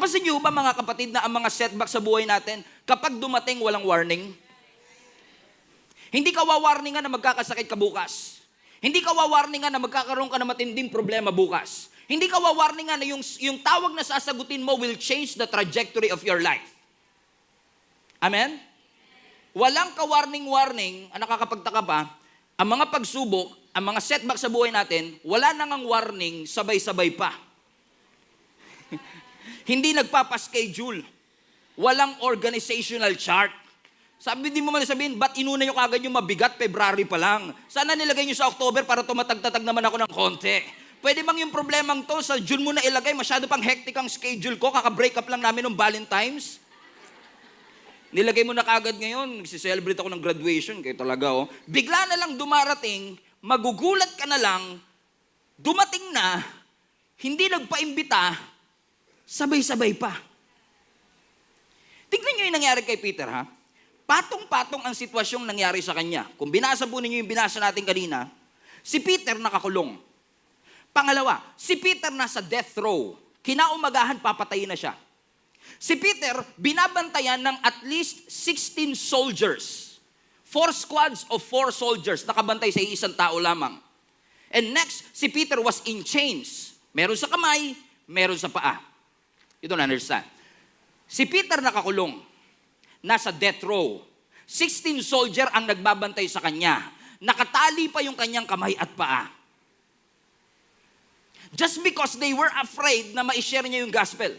Napansin niyo ba mga kapatid na ang mga setback sa buhay natin, kapag dumating walang warning? Hindi ka wawarningan na magkakasakit ka bukas. Hindi ka wawarningan na magkakaroon ka ng matinding problema bukas. Hindi ka wawarningan na yung tawag na sasagutin mo will change the trajectory of your life. Amen? Walang ka-warning-warning, ang nakakapagtaka pa, ang mga pagsubok, ang mga setback sa buhay natin, wala nang warning, sabay-sabay pa. Hindi nagpapaschedule. Walang organizational chart. Sabi, di mo man sabihin, ba't inuna nyo kagad yung mabigat, February pa lang? Sana nilagay nyo sa October para tumatag-tatag naman ako ng konti. Pwede bang yung problemang to, sa June mo na ilagay, masyado pang hectic ang schedule ko, kaka-break up lang namin ng Valentine's. Nilagay mo na kagad ngayon, nagsiselebrate ako ng graduation, kayo talaga oh. Bigla na lang dumarating, magugulat ka na lang, dumating na, hindi nagpaimbita, sabay-sabay pa. Tignan nyo yung nangyari kay Peter, ha? Patong-patong ang sitwasyong nangyari sa kanya. Kung binasa po ninyo yung binasa natin kanina, si Peter nakakulong. Pangalawa, si Peter nasa death row. Kinaumagahan, papatayin na siya. Si Peter, binabantayan ng at least 16 soldiers. 4 squads of 4 soldiers, nakabantay sa isang tao lamang. And next, si Peter was in chains. Meron sa kamay, meron sa paa. You don't understand. Si Peter nakakulong. Nasa death row. 16 soldier ang nagbabantay sa kanya. Nakatali pa yung kanyang kamay at paa. Just because they were afraid na ma-share niya yung gospel.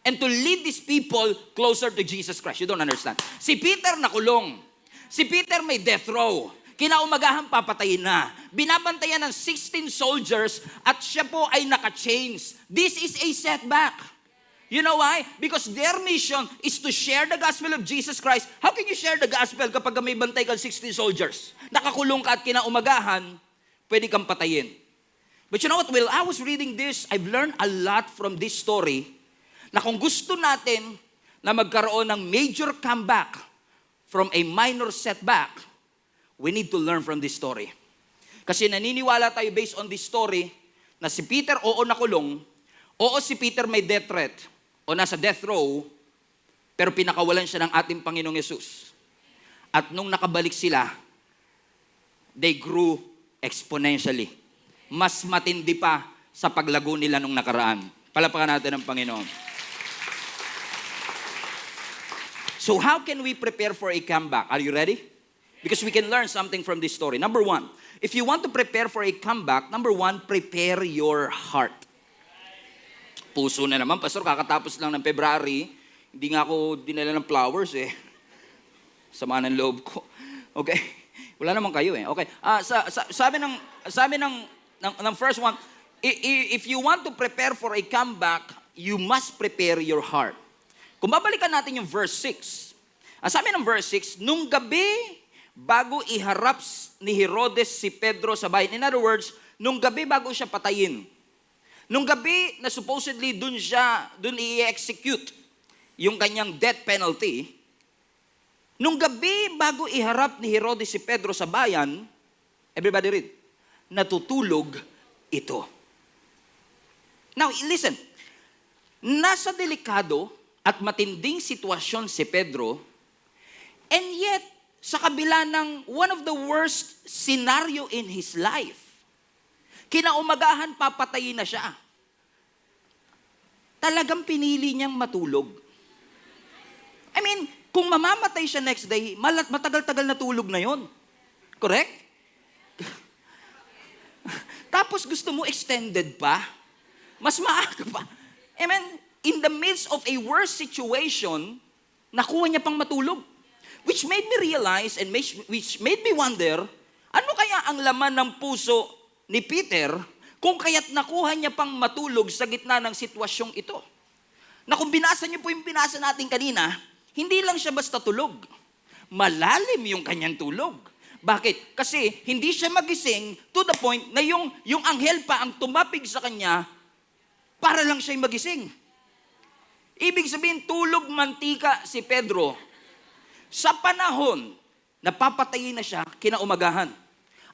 And to lead these people closer to Jesus Christ. You don't understand. Si Peter nakulong. Si Peter may death row. Kinaumagahan papatayin na. Binabantayan ng 16 soldiers at siya po ay naka-chains. This is a setback. You know why? Because their mission is to share the gospel of Jesus Christ. How can you share the gospel kapag may bantay ka 16 soldiers? Nakakulong ka at kinaumagahan, pwede kang patayin. But you know what? While I was reading this, I've learned a lot from this story na kung gusto natin na magkaroon ng major comeback from a minor setback, we need to learn from this story. Kasi naniniwala tayo based on this story na si Peter, oo nakulong, oo si Peter may death threat, o nasa death row, pero pinakawalan siya ng ating Panginoong Yesus. At nung nakabalik sila, they grew exponentially. Mas matindi pa sa paglago nila nung nakaraan. Palapakan natin ang Panginoon. So how can we prepare for a comeback? Are you ready? Because we can learn something from this story. Number 1, if you want to prepare for a comeback, number 1, prepare your heart. Puso na naman, Pastor, kakatapos lang ng February, hindi nga ako dinala ng flowers eh. Sama ng loob ko. Okay? Wala naman kayo eh. Okay. Sabi ng first one, if you want to prepare for a comeback, you must prepare your heart. Kung babalikan natin yung verse 6, sabi ng verse 6, nung gabi, bago iharap ni Herodes si Pedro sa bayan. In other words, nung gabi bago siya patayin. Nung gabi na supposedly dun i-execute yung kanyang death penalty, nung gabi bago iharap ni Herodes si Pedro sa bayan, everybody read, natutulog ito. Now, listen, nasa delikado at matinding sitwasyon si Pedro, and yet, sa kabila ng one of the worst scenario in his life, kinaumagahan, papatayin na siya. Talagang pinili niyang matulog. I mean, kung mamamatay siya next day, matagal-tagal na tulog na yon. Correct? Tapos gusto mo extended pa? Mas maaga pa. I mean, in the midst of a worse situation, nakuha niya pang matulog. Which made me realize and which made me wonder, ano kaya ang laman ng puso ni Peter kung kaya't nakuha niya pang matulog sa gitna ng sitwasyong ito? Na kung binasa niyo po yung binasa natin kanina, hindi lang siya basta tulog. Malalim yung kanyang tulog. Bakit? Kasi hindi siya magising to the point na yung anghel pa ang tumapig sa kanya para lang siya'y magising. Ibig sabihin, tulog mantika si Pedro sa panahon na papatayin na siya kinaumagahan.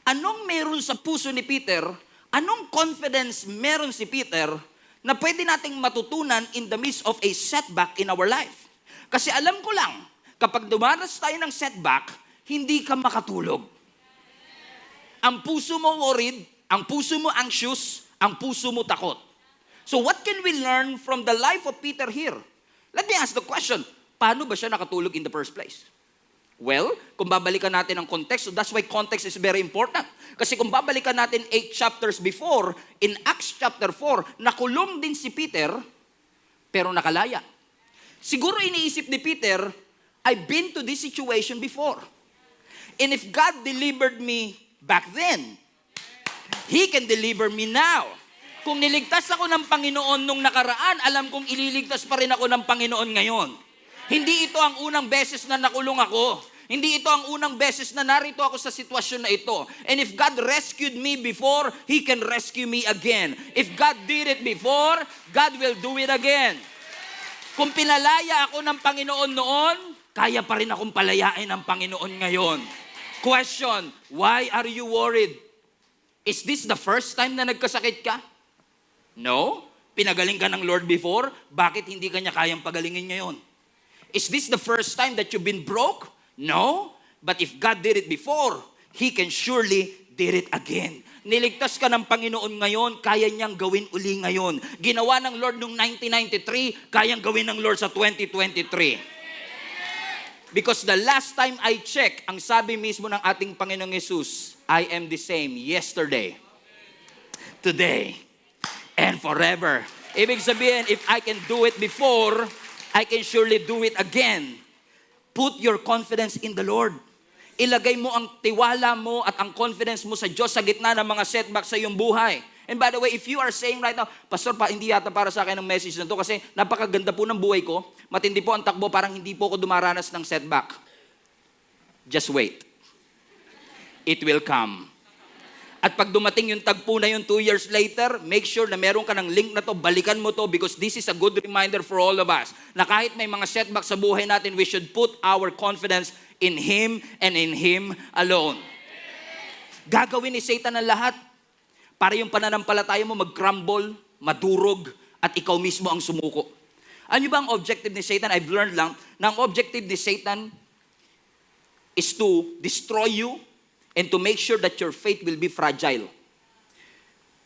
Anong meron sa puso ni Peter? Anong confidence meron si Peter na pwede nating matutunan in the midst of a setback in our life. Kasi alam ko lang, kapag dumanas tayo ng setback, hindi ka makatulog. Ang puso mo worried, ang puso mo anxious, ang puso mo takot. So what can we learn from the life of Peter here? Let me ask the question, paano ba siya nakatulog in the first place? Well, kung babalikan natin ang context, so that's why context is very important. Kasi kung babalikan natin 8 chapters before, in Acts chapter 4, nakulong din si Peter, pero nakalaya. Siguro iniisip ni Peter, I've been to this situation before. And if God delivered me back then, He can deliver me now. Kung niligtas ako ng Panginoon nung nakaraan, alam kong ililigtas pa rin ako ng Panginoon ngayon. Hindi ito ang unang beses na nakulong ako. Hindi ito ang unang beses na narito ako sa sitwasyon na ito. And if God rescued me before, He can rescue me again. If God did it before, God will do it again. Kung pinalaya ako ng Panginoon noon, kaya pa rin akong palayain ng Panginoon ngayon. Question, why are you worried? Is this the first time na nagkasakit ka? No. Pinagaling ka ng Lord before, bakit hindi ka niya kayang pagalingin ngayon? Is this the first time that you've been broke? No. But if God did it before, He can surely did it again. Niligtas ka ng Panginoon ngayon, kaya niyang gawin uli ngayon. Ginawa ng Lord noong 1993, kayang gawin ng Lord sa 2023. Because the last time I checked, ang sabi mismo ng ating Panginoong Yesus, I am the same yesterday, today, and forever. Ibig sabihin, if I can do it before, I can surely do it again. Put your confidence in the Lord. Ilagay mo ang tiwala mo at ang confidence mo sa Diyos sa gitna ng mga setbacks sa iyong buhay. And by the way, if you are saying right now, Pastor, hindi yata para sa akin ang message na to kasi napakaganda po ng buhay ko, matindi po ang takbo, parang hindi po ako dumaranas ng setback. Just wait. It will come. At pag dumating yung tagpo na yun 2 years later, make sure na meron ka ng link na to, balikan mo to because this is a good reminder for all of us na kahit may mga setbacks sa buhay natin, we should put our confidence in Him and in Him alone. Gagawin ni Satan ang lahat para yung pananampalataya mo mag-crumble, madurog, at ikaw mismo ang sumuko. Ano ba ang objective ni Satan? I've learned lang na ang objective ni Satan is to destroy you and to make sure that your faith will be fragile.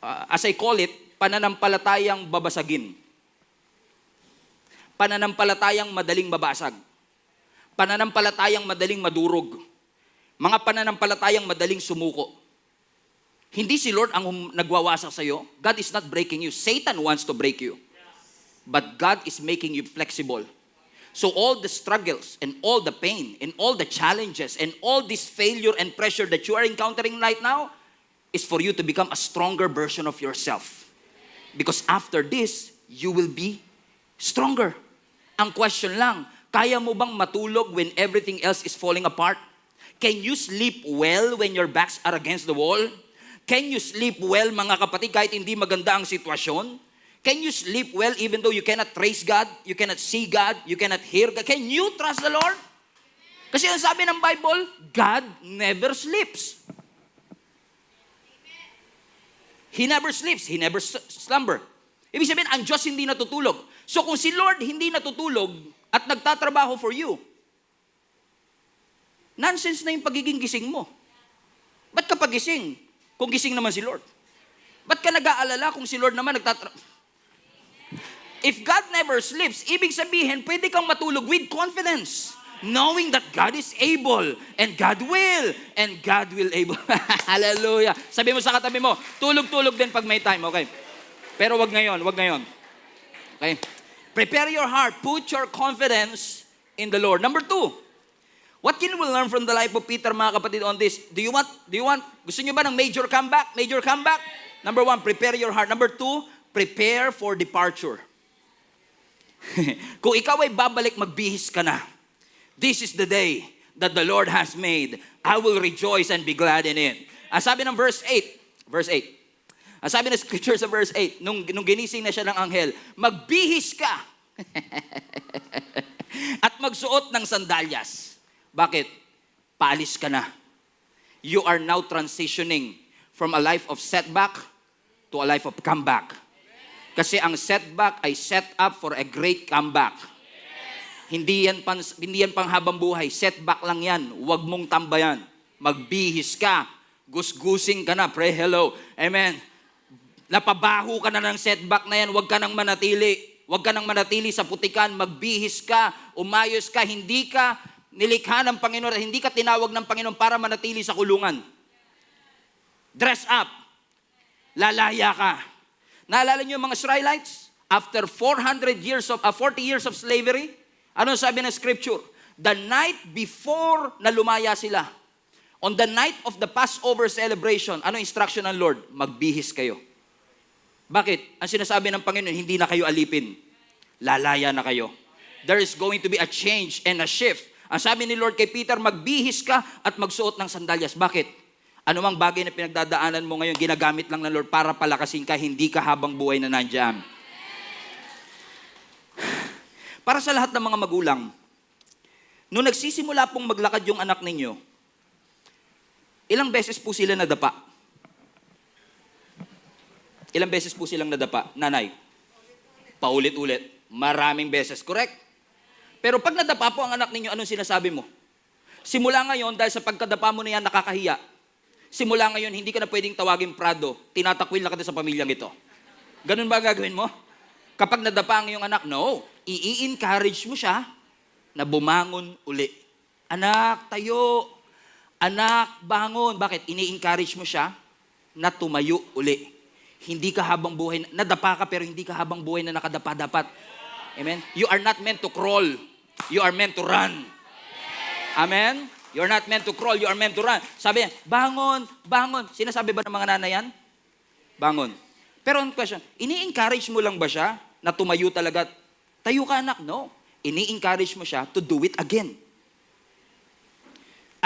As I call it, pananampalatayang babasagin. Pananampalatayang madaling mabasag. Pananampalatayang madaling madurog. Mga pananampalatayang madaling sumuko. Hindi si Lord ang nagwawasak sa iyo. God is not breaking you. Satan wants to break you. But God is making you flexible. So all the struggles and all the pain and all the challenges and all this failure and pressure that you are encountering right now is for you to become a stronger version of yourself. Because after this, you will be stronger. Ang question lang, kaya mo bang matulog when everything else is falling apart? Can you sleep well when your backs are against the wall? Can you sleep well, mga kapatid, kahit hindi maganda ang sitwasyon? Can you sleep well even though you cannot trace God, you cannot see God, you cannot hear God? Can you trust the Lord? Kasi ang sabi ng Bible, God never sleeps. He never sleeps, He never slumber. Ibig sabihin, ang Diyos hindi natutulog. So kung si Lord hindi natutulog at nagtatrabaho for you, nonsense na yung pagiging gising mo. Ba't ka pagising kung gising naman si Lord? Ba't ka nag-aalala kung si Lord naman If God never sleeps, ibig sabihin, pwede kang matulog with confidence. Knowing that God is able, and God will able. Hallelujah. Sabi mo sa katabi mo, tulog-tulog din pag may time, okay? Pero wag ngayon. Okay? Prepare your heart. Put your confidence in the Lord. Number 2, what can we learn from the life of Peter, mga kapatid, on this? Do you want, gusto nyo ba ng major comeback? Major comeback? Number 1, prepare your heart. Number 2, prepare for departure. Kung ikaw ay babalik, magbihis ka na. This is the day that the Lord has made. I will rejoice and be glad in it. Ang sabi ng verse 8. Ang sabi ng scripture sa verse 8, nung ginising na siya ng anghel, magbihis ka at magsuot ng sandalyas. Bakit? Paalis ka na. You are now transitioning from a life of setback to a life of comeback. Kasi ang setback ay set up for a great comeback. Hindi yan pang habang buhay. Setback lang yan. Huwag mong tambayan. Magbihis ka. Gusgusing ka na. Pray hello. Amen. Napabaho ka na ng setback na yan. Huwag ka nang manatili. Huwag ka nang manatili sa putikan. Magbihis ka. Umayos ka. Hindi ka nilikha ng Panginoon. Hindi ka tinawag ng Panginoon para manatili sa kulungan. Dress up. Lalaya ka. Naalala niyo yung mga Israelites? After 40 years of slavery, ano sabi ng scripture? The night before na lumaya sila, on the night of the Passover celebration, ano instruction ng Lord? Magbihis kayo. Bakit? Ang sinasabi ng Panginoon, hindi na kayo alipin. Lalaya na kayo. There is going to be a change and a shift. Ang sabi ni Lord kay Peter, magbihis ka at magsuot ng sandalyas. Bakit? Anumang bagay na pinagdadaanan mo ngayon, ginagamit lang ng Lord para palakasin ka, hindi ka habang buhay na nandiyan. Para sa lahat ng mga magulang, nung nagsisimula pong maglakad yung anak ninyo, ilang beses po sila nadapa? Ilang beses po silang nadapa? Nanay? Paulit-ulit. Maraming beses, correct? Pero pag nadapa po ang anak ninyo, anong sinasabi mo? Simula ngayon, dahil sa pagkadapa mo na yan, nakakahiya. Simula ngayon, hindi ka na pwedeng tawagin Prado. Tinatakwil na ka sa pamilyang ito. Ganun ba gagawin mo? Kapag nadapa ang iyong anak, no. I-encourage mo siya na bumangon uli. Anak, tayo. Anak, bangon. Bakit? Ini-encourage mo siya na tumayo uli. Hindi ka habang buhay, nadapa ka pero hindi ka habang buhay na nakadapa dapat. Amen? You are not meant to crawl. You are meant to run. Amen? You're not meant to crawl, you are meant to run. Sabi niya, bangon, bangon. Sinasabi ba ng mga nanay yan? Bangon. Pero ang question, ini-encourage mo lang ba siya na tumayo talaga? Tayo ka anak, no. Ini-encourage mo siya to do it again.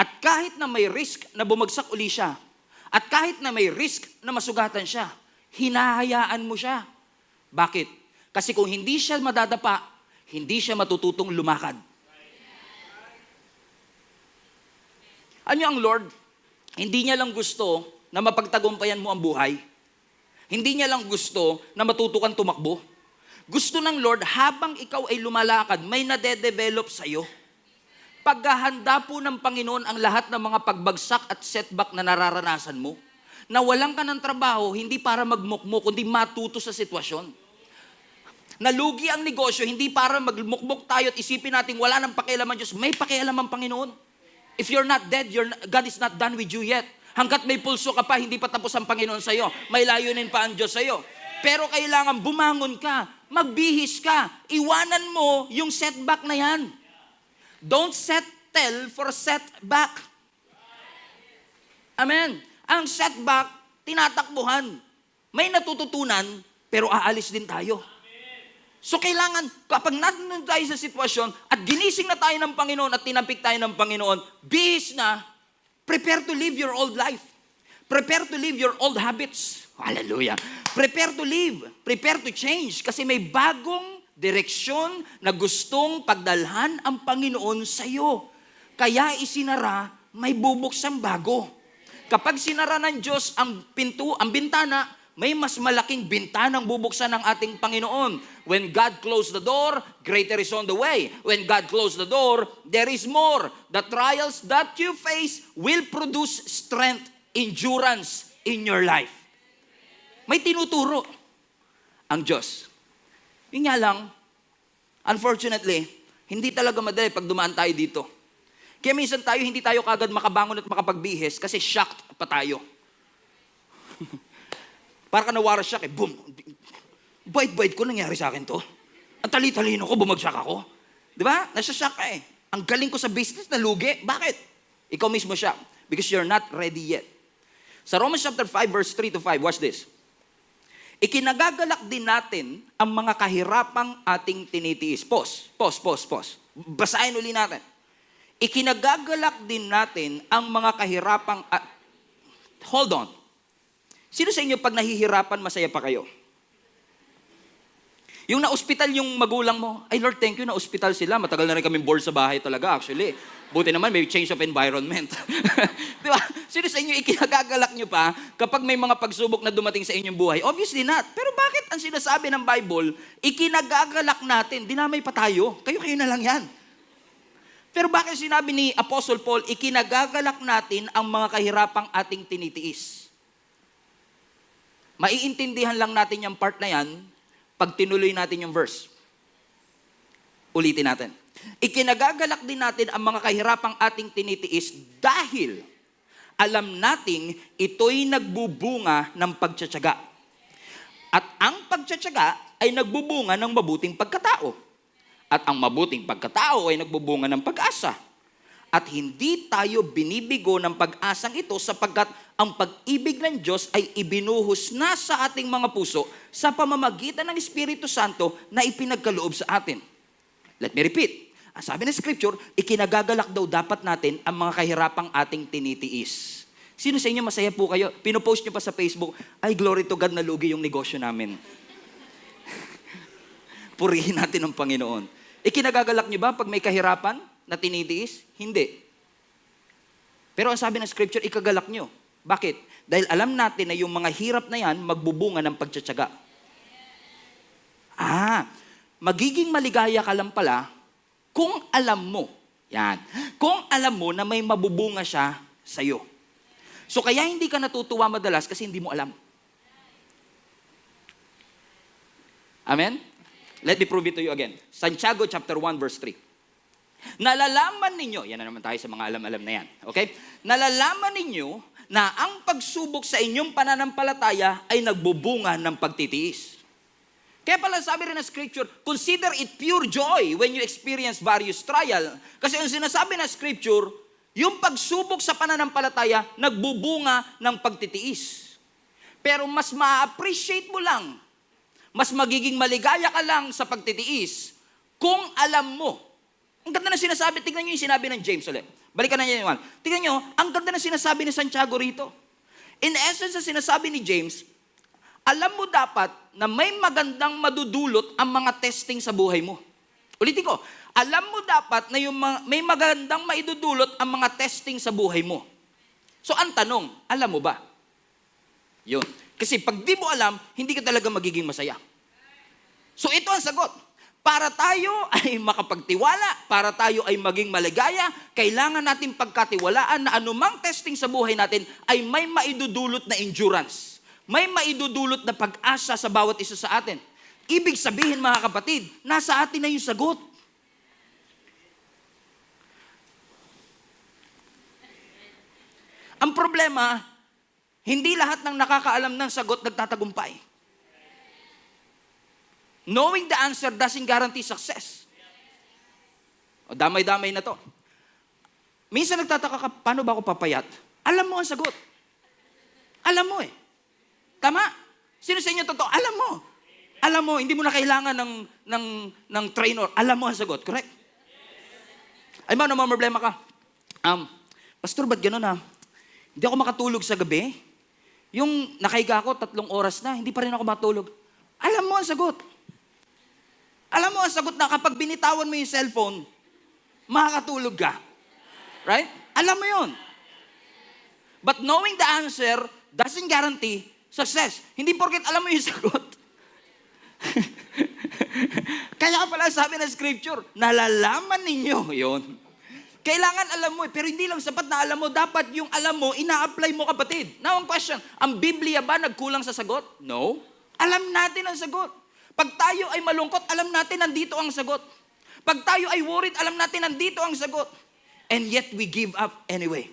At kahit na may risk na bumagsak uli siya, at kahit na may risk na masugatan siya, hinahayaan mo siya. Bakit? Kasi kung hindi siya madadapa, hindi siya matututong lumakad. Ano ang Lord? Hindi niya lang gusto na mapagtagumpayan mo ang buhay. Hindi niya lang gusto na matuto kang tumakbo. Gusto ng Lord, habang ikaw ay lumalakad, may nade-develop sa'yo. Paghahanda po ng Panginoon ang lahat ng mga pagbagsak at setback na nararanasan mo. Nawalan ka ng trabaho, hindi para magmukmuk, kundi matuto sa sitwasyon. Nalugi ang negosyo, hindi para magmukmuk tayo at isipin natin wala nang pakialam ang Diyos. May pakialam ang Panginoon. If you're not dead, God is not done with you yet. Hanggat may pulso ka pa, hindi pa tapos ang Panginoon sa'yo. May layunin pa ang Diyos sa'yo. Pero kailangan bumangon ka, magbihis ka, iwanan mo yung setback na yan. Don't settle for setback. Amen. Ang setback, tinatakbuhan. May natututunan, pero aalis din tayo. So kailangan, kapag nandun tayo sa sitwasyon at ginising na tayo ng Panginoon at tinampik tayo ng Panginoon, bihis na, prepare to live your old life. Prepare to live your old habits. Hallelujah. Prepare to live. Prepare to change. Kasi may bagong direksyon na gustong pagdalhan ang Panginoon sa iyo. Kaya isinara, may bubuksang bago. Kapag sinara ng Diyos ang pinto, ang bintana, may mas malaking bintanang bubuksan ng ating Panginoon. When God closed the door, greater is on the way. When God closed the door, there is more. The trials that you face will produce strength, endurance in your life. May tinuturo ang Diyos. Yun nga lang, unfortunately, hindi talaga madali pag dumaan tayo dito. Kaya minsan tayo, hindi tayo kagad makabangon at makapagbihis kasi shocked pa tayo. Para ka nawara shock boom. Bait-bait ko, nangyari sa akin to. Ang tali-talino ko, bumagsak ako. Di ba? Nasa-shock ka Ang galing ko sa business, nalugi. Bakit? Ikaw mismo shock. Because you're not ready yet. Sa Romans chapter 5, verse 3 to 5, watch this. Ikinagagalak din natin ang mga kahirapang ating tinitiis. Pause. Basahin uli natin. Ikinagagalak din natin ang mga kahirapang... hold on. Sino sa inyo pag nahihirapan, masaya pa kayo? Yung na-hospital yung magulang mo, ay Lord, thank you, na-hospital sila. Matagal na rin kami bored sa bahay talaga, actually. Buti naman, may change of environment. Di ba? Sino sa inyo ikinagagalak nyo pa kapag may mga pagsubok na dumating sa inyong buhay? Obviously not. Pero bakit ang sinasabi ng Bible, ikinagagalak natin, dinamay pa tayo. Kayo na lang yan. Pero bakit sinabi ni Apostle Paul, ikinagagalak natin ang mga kahirapang ating tinitiis? Maiintindihan lang natin yung part na yan pag tinuloy natin yung verse. Ulitin natin. Ikinagagalak din natin ang mga kahirapang ating tinitiis dahil alam nating ito'y nagbubunga ng pagtsatsaga. At ang pagtsatsaga ay nagbubunga ng mabuting pagkatao. At ang mabuting pagkatao ay nagbubunga ng pag-asa. At hindi tayo binibigo ng pag-asang ito sapagkat ang pag-ibig ng Diyos ay ibinuhos na sa ating mga puso sa pamamagitan ng Espiritu Santo na ipinagkaloob sa atin. Let me repeat. Ang sabi ng Scripture, ikinagagalak daw dapat natin ang mga kahirapang ating tinitiis. Sino sa inyo masaya po kayo? Pinopost nyo pa sa Facebook, ay glory to God, nalugi yung negosyo namin. Purihin natin ang Panginoon. Ikinagagalak nyo ba pag may kahirapan na tinitiis? Hindi. Pero ang sabi ng Scripture, ikagalak nyo. Bakit? Dahil alam natin na yung mga hirap na yan, magbubunga ng pagtsatsaga. Magiging maligaya ka lang pala kung alam mo. Yan. Kung alam mo na may mabubunga siya sa'yo. So kaya hindi ka natutuwa madalas kasi hindi mo alam. Amen? Let me prove it to you again. Santiago chapter 1 verse 3. Nalalaman ninyo, yan na naman tayo sa mga alam-alam na yan. Okay? Nalalaman ninyo na ang pagsubok sa inyong pananampalataya ay nagbubunga ng pagtitiis. Kaya pala sabi rin ng Scripture, consider it pure joy when you experience various trial. Kasi ang sinasabi ng Scripture, yung pagsubok sa pananampalataya, nagbubunga ng pagtitiis. Pero mas ma-appreciate mo lang, mas magiging maligaya ka lang sa pagtitiis kung alam mo. Ang ganda na sinasabi, tignan nyo yung sinabi ng James ulit. Balikan na niyo yung one. Tignan nyo, ang ganda na sinasabi ni Santiago rito. In essence, ang sinasabi ni James, alam mo dapat na may magandang madudulot ang mga testing sa buhay mo. Ulitin ko, alam mo dapat na may magandang maidudulot ang mga testing sa buhay mo. So ang tanong, alam mo ba? Yun. Kasi pag di mo alam, hindi ka talaga magiging masaya. So ito ang sagot. Para tayo ay makapagtiwala, para tayo ay maging maligaya, kailangan natin pagkatiwalaan na anumang testing sa buhay natin ay may maidudulot na endurance. May maidudulot na pag-asa sa bawat isa sa atin. Ibig sabihin mga kapatid, nasa atin na yung sagot. Ang problema, hindi lahat ng nakakaalam ng sagot nagtatagumpay. Knowing the answer doesn't guarantee success. O, damay-damay na to. Minsan nagtataka ka, paano ba ako papayat? Alam mo ang sagot. Alam mo eh. Tama? Sino sa inyo totoo? Alam mo. Alam mo, hindi mo na kailangan ng trainer. Alam mo ang sagot, correct? Ay ba, naman problema ka? Pastor, ba't gano'n ha? Hindi ako makatulog sa gabi. Yung nakahiga ako, 3 oras na, hindi pa rin ako matulog. Alam mo ang sagot. Alam mo ang sagot na kapag binitawan mo yung cellphone, makakatulog ka. Right? Alam mo yun. But knowing the answer doesn't guarantee success. Hindi porket alam mo yung sagot. Kaya pala sabi ng Scripture, nalalaman ninyo yun. Kailangan alam mo pero hindi lang sapat na alam mo, dapat yung alam mo, ina-apply mo kapatid. Now ang question, ang Biblia ba nagkulang sa sagot? No. Alam natin ang sagot. Pag tayo ay malungkot, alam natin nandito ang sagot. Pag tayo ay worried, alam natin nandito ang sagot. And yet we give up anyway.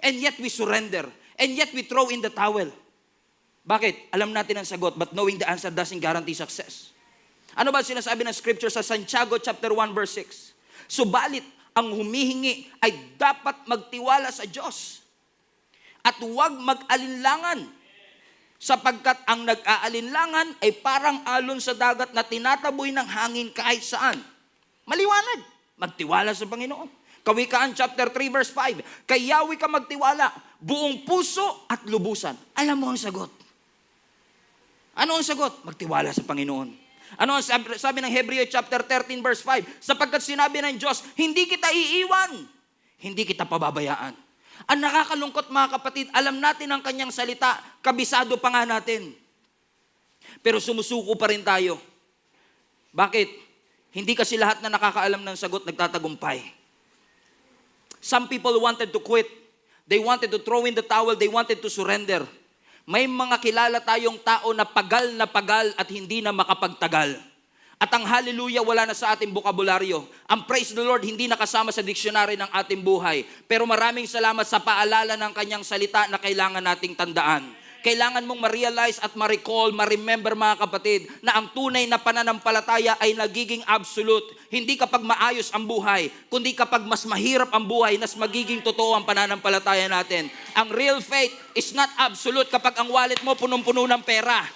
And yet we surrender. And yet we throw in the towel. Bakit? Alam natin ang sagot, but knowing the answer doesn't guarantee success. Ano ba sinasabi ng Scripture sa Santiago chapter 1 verse 6? Subalit, ang humihingi ay dapat magtiwala sa Diyos at huwag mag-alinlangan. Sapagkat ang nag-aalinlangan ay parang alon sa dagat na tinataboy ng hangin kahit saan. Maliwanag, magtiwala sa Panginoon. Kawikaan chapter 3 verse 5, kay Yahweh ka magtiwala, buong puso at lubusan. Alam mo ang sagot. Ano ang sagot? Magtiwala sa Panginoon. Ano ang sabi ng Hebreo chapter 13 verse 5? Sapagkat sinabi ng Diyos, hindi kita iiwan, hindi kita pababayaan. Ang nakakalungkot mga kapatid, alam natin ang kanyang salita, kabisado pa nga natin. Pero sumusuko pa rin tayo. Bakit? Hindi kasi lahat na nakakaalam ng sagot nagtatagumpay. Some people wanted to quit. They wanted to throw in the towel. They wanted to surrender. May mga kilala tayong tao na pagal at hindi na makapagtagal. At ang hallelujah wala na sa ating bokabularyo. Ang praise the Lord hindi nakasama sa dictionary ng ating buhay. Pero maraming salamat sa paalala ng kanyang salita na kailangan nating tandaan. Kailangan mong ma-realize at ma-recall, ma-remember mga kapatid, na ang tunay na pananampalataya ay nagiging absolute. Hindi kapag maayos ang buhay, kundi kapag mas mahirap ang buhay, mas magiging totoo ang pananampalataya natin. Ang real faith is not absolute kapag ang wallet mo punong-puno ng pera.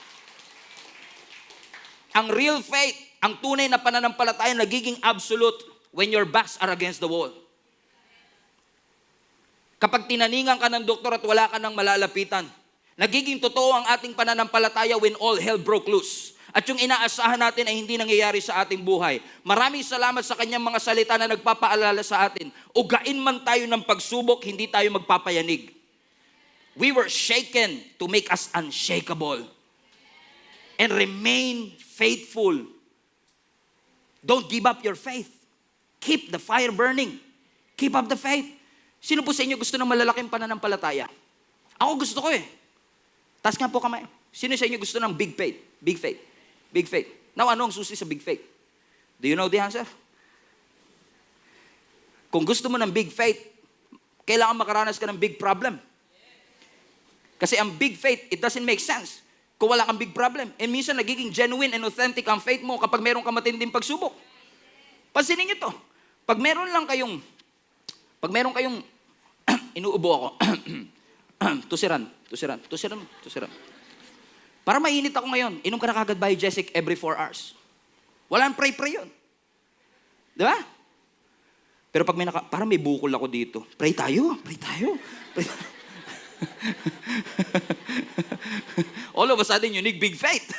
Ang real faith, ang tunay na pananampalataya nagiging absolute when your backs are against the wall. Kapag tinaningan ka ng doktor at wala ka ng malalapitan, nagiging totoo ang ating pananampalataya when all hell broke loose. At yung inaasahan natin ay hindi nangyayari sa ating buhay. Maraming salamat sa kanyang mga salita na nagpapaalala sa atin. Ugain man tayo ng pagsubok, hindi tayo magpapayanig. We were shaken to make us unshakable. And remain faithful. Don't give up your faith. Keep the fire burning. Keep up the faith. Sino po sa inyo gusto ng malalaking pananampalataya? Ako gusto ko eh. Taas nga po kamay. Sino sa inyo gusto ng big faith? Big faith. Big faith. Now, ano ang susi sa big faith? Do you know the answer? Kung gusto mo ng big faith, kailangan makaranas ka ng big problem. Kasi ang big faith, it doesn't make sense kung wala kang big problem. And minsan nagiging genuine and authentic ang faith mo kapag meron kang matinding pagsubok. Pansinin niyo to. Pag meron kayong, inuubo ako, tusiran. Para mainit ako ngayon, inom ka na kagad Biogesic every 4 hours. Walang pray yun. Di ba? Pero pag parang may bukol ako dito, pray tayo. All of a sudden, you need big faith.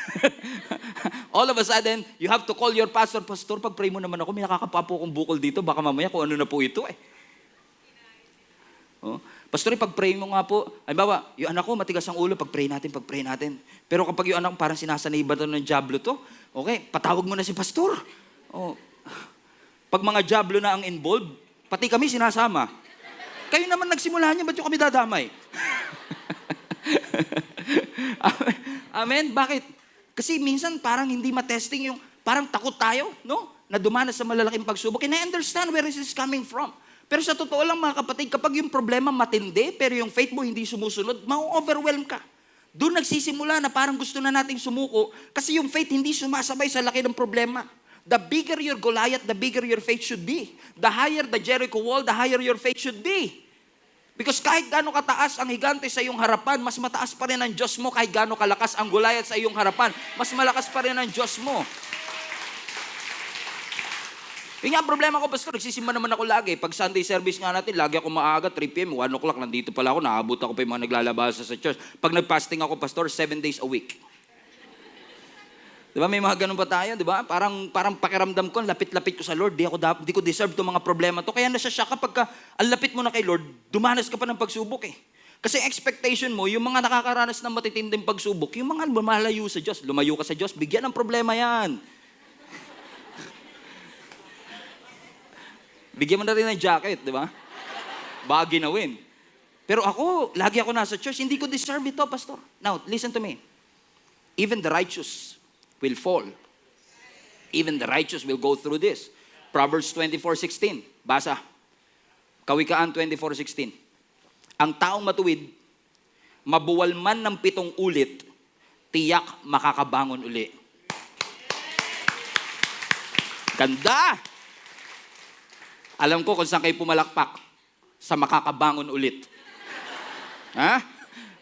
All of a sudden, you have to call your pastor, Pastor, pag-pray mo naman ako, may nakakapapo kong bukol dito, baka mamaya kung ano na po ito eh. Oh. Pastor, pag-pray mo nga po, halimbawa, yung anak ko, matigas ang ulo, pag-pray natin. Pero kapag yung anak ko, parang sinasanay ba ng diablo to? Okay, patawag mo na si pastor. Oh. Pag mga diablo na ang involved, pati kami sinasama. Kayo naman nagsimula niya, ba't yung kami dadamay? Amen? Bakit? Kasi minsan parang hindi matesting yung, parang takot tayo, no? Na dumanas sa malalaking pagsubok. And I understand where this is coming from. Pero sa totoo lang mga kapatid, kapag yung problema matindi, pero yung faith mo hindi sumusunod, ma-overwhelm ka. Doon nagsisimula na parang gusto na nating sumuko kasi yung faith hindi sumasabay sa laki ng problema. The bigger your Goliath, the bigger your faith should be. The higher the Jericho wall, the higher your faith should be. Because kahit gaano kataas ang higante sa iyong harapan, mas mataas pa rin ang Diyos mo. Kahit gaano kalakas ang Goliath sa iyong harapan, mas malakas pa rin ang Diyos mo. Yung nga problema ko, Pastor, nagsisimba naman ako lagi. Pag Sunday service nga natin, lagi ako maaga, 3 p.m., 1 o'clock, nandito pala ako, naabot ako pa yung mga naglalabasa sa church. Pag nag-fasting ako, Pastor, 7 days a week. Di ba, may mga ganun pa tayo, di ba? Parang pakiramdam ko, lapit-lapit ko sa Lord, di ko deserve itong mga problema to. Kaya nasa siya kapag ang lapit mo na kay Lord, dumanas ka pa ng pagsubok eh. Kasi expectation mo, yung mga nakakaranas ng matitinding pagsubok, yung mga lumalayo sa Diyos, lumayo ka sa Diyos, bigyan ng problema yan. Bigyan mo na rin ng jacket, di ba? Baka ginawin. Pero ako, lagi ako nasa church, hindi ko deserve ito, Pastor. Now, listen to me. Even the righteous will fall. Even the righteous will go through this. Proverbs 24:16. Basa. Kawikaan 24:16. Ang taong matuwid, mabuwal man ng 7 ulit, tiyak makakabangon uli. Ganda! Alam ko kung saan kayo pumalakpak. Sa makakabangon ulit. Ha?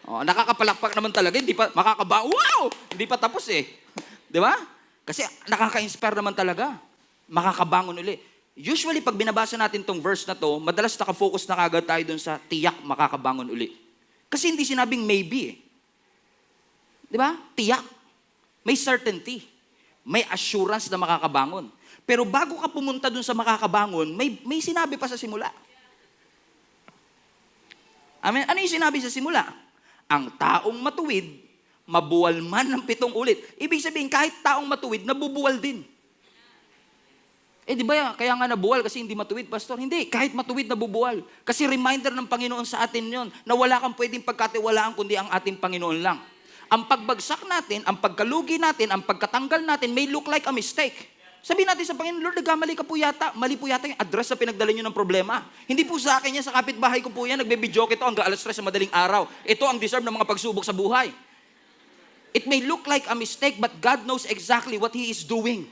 Oh, nakakapalakpak naman talaga. Hindi pa makakabangon. Wow! Hindi pa tapos eh. Di ba? Kasi nakaka-inspire naman talaga. Makakabangon ulit. Usually, pag binabasa natin tong verse na to, madalas nakafocus na kagad tayo dun sa tiyak makakabangon ulit. Kasi hindi sinabing maybe eh. Di ba? Tiyak. May certainty. May assurance na makakabangon. Pero bago ka pumunta dun sa makakabangon, may sinabi pa sa simula. Amen? Ano yung sinabi sa simula? Ang taong matuwid, mabuwal man ng 7 ulit. Ibig sabihin, kahit taong matuwid, nabubuwal din. Di ba kaya nga nabuwal kasi hindi matuwid, pastor? Hindi, kahit matuwid nabubuwal. Kasi reminder ng Panginoon sa atin yon na wala kang pwedeng pagkatiwalaan kundi ang ating Panginoon lang. Ang pagbagsak natin, ang pagkalugi natin, ang pagkatanggal natin may look like a mistake. Sabihin natin sa Panginoon, Lord, nagkamali ka po yata. Mali po yata yung address na pinagdala nyo ng problema. Hindi po sa akin yan, sa kapitbahay ko po yan. Nagbe-videoke ito hanggang 3:00 sa madaling araw. Ito ang deserve ng mga pagsubok sa buhay. It may look like a mistake, but God knows exactly what He is doing.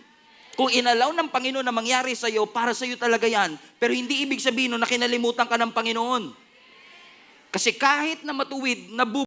Kung inalaw ng Panginoon na mangyari sa iyo, para sa iyo talaga yan. Pero hindi ibig sabihin na kinalimutan ka ng Panginoon. Kasi kahit na matuwid,